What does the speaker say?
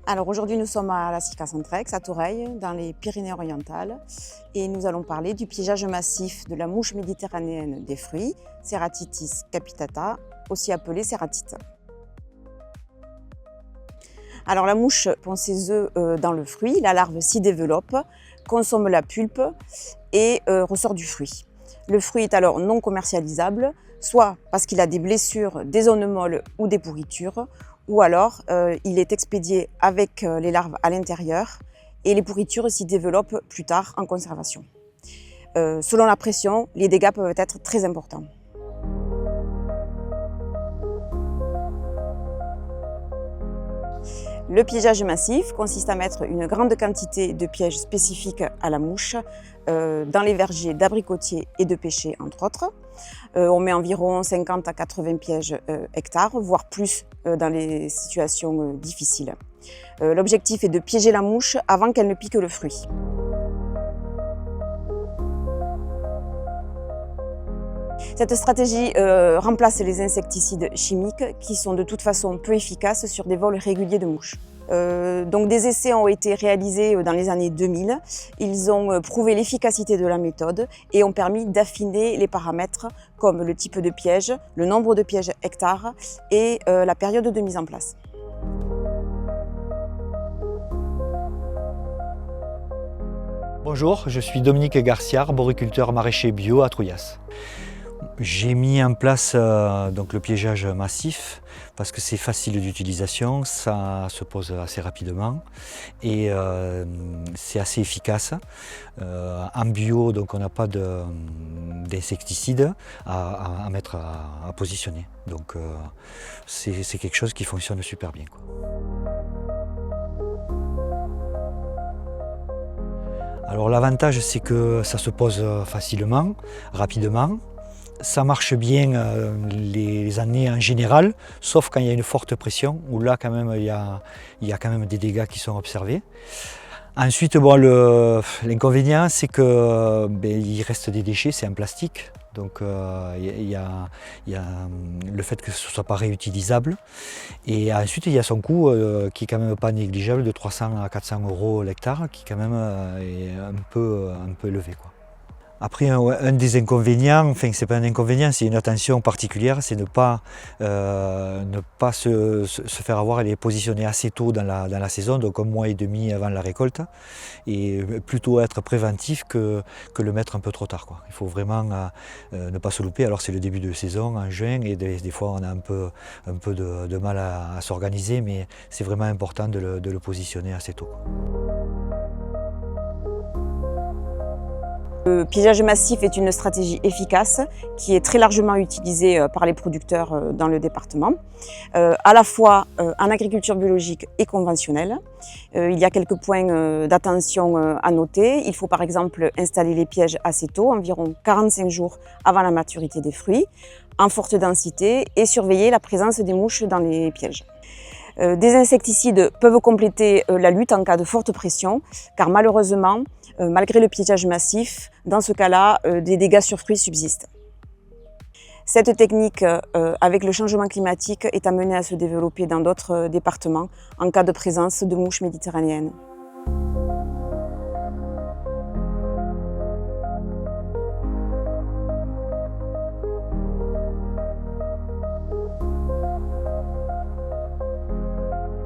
Alors aujourd'hui, nous sommes à la Sica Centrex, à Toreil, dans les Pyrénées-Orientales, et nous allons parler du piégeage massif de la mouche méditerranéenne des fruits, Ceratitis capitata, aussi appelée cératite. Alors la mouche pond ses œufs dans le fruit, la larve s'y développe, consomme la pulpe et ressort du fruit. Le fruit est alors non commercialisable, soit parce qu'il a des blessures, des zones molles ou des pourritures, ou alors il est expédié avec les larves à l'intérieur et les pourritures s'y développent plus tard en conservation. Selon la pression, les dégâts peuvent être très importants. Le piégeage massif consiste à mettre une grande quantité de pièges spécifiques à la mouche dans les vergers d'abricotiers et de pêchers, entre autres. On met environ 50 à 80 pièges hectares, voire plus dans les situations difficiles. L'objectif est de piéger la mouche avant qu'elle ne pique le fruit. Cette stratégie remplace les insecticides chimiques qui sont de toute façon peu efficaces sur des vols réguliers de mouches. Donc des essais ont été réalisés dans les années 2000. Ils ont prouvé l'efficacité de la méthode et ont permis d'affiner les paramètres comme le type de piège, le nombre de pièges hectares et la période de mise en place. Bonjour, je suis Dominique Garcia, arboriculteur maraîcher bio à Trouillas. J'ai mis en place donc le piégeage massif parce que c'est facile d'utilisation, ça se pose assez rapidement et c'est assez efficace. En bio, donc on n'a pas d'insecticide à mettre à positionner. Donc c'est quelque chose qui fonctionne super bien, quoi. Alors l'avantage, c'est que ça se pose facilement, rapidement. Ça marche bien les années en général, sauf quand il y a une forte pression, où là quand même il y a quand même des dégâts qui sont observés. Ensuite, bon, l'inconvénient, c'est que il reste des déchets, c'est en plastique. Donc il y a le fait que ce ne soit pas réutilisable. Et ensuite, il y a son coût qui est quand même pas négligeable, de 300 à 400 € l'hectare, qui quand même est un peu élevé, quoi. Après, un des inconvénients, enfin c'est pas un inconvénient, c'est une attention particulière, c'est ne pas se faire avoir et les positionner assez tôt dans la saison, donc 1 mois et demi avant la récolte, et plutôt être préventif que le mettre un peu trop tard, quoi. Il faut vraiment ne pas se louper. Alors c'est le début de saison en juin et des fois on a un peu de mal à s'organiser, mais c'est vraiment important de le positionner assez tôt, quoi. Le piégeage massif est une stratégie efficace qui est très largement utilisée par les producteurs dans le département, à la fois en agriculture biologique et conventionnelle. Il y a quelques points d'attention à noter. Il faut par exemple installer les pièges assez tôt, environ 45 jours avant la maturité des fruits, en forte densité, et surveiller la présence des mouches dans les pièges. Des insecticides peuvent compléter la lutte en cas de forte pression, car malheureusement, malgré le piégeage massif, dans ce cas-là, des dégâts sur fruits subsistent. Cette technique, avec le changement climatique, est amenée à se développer dans d'autres départements en cas de présence de mouches méditerranéennes.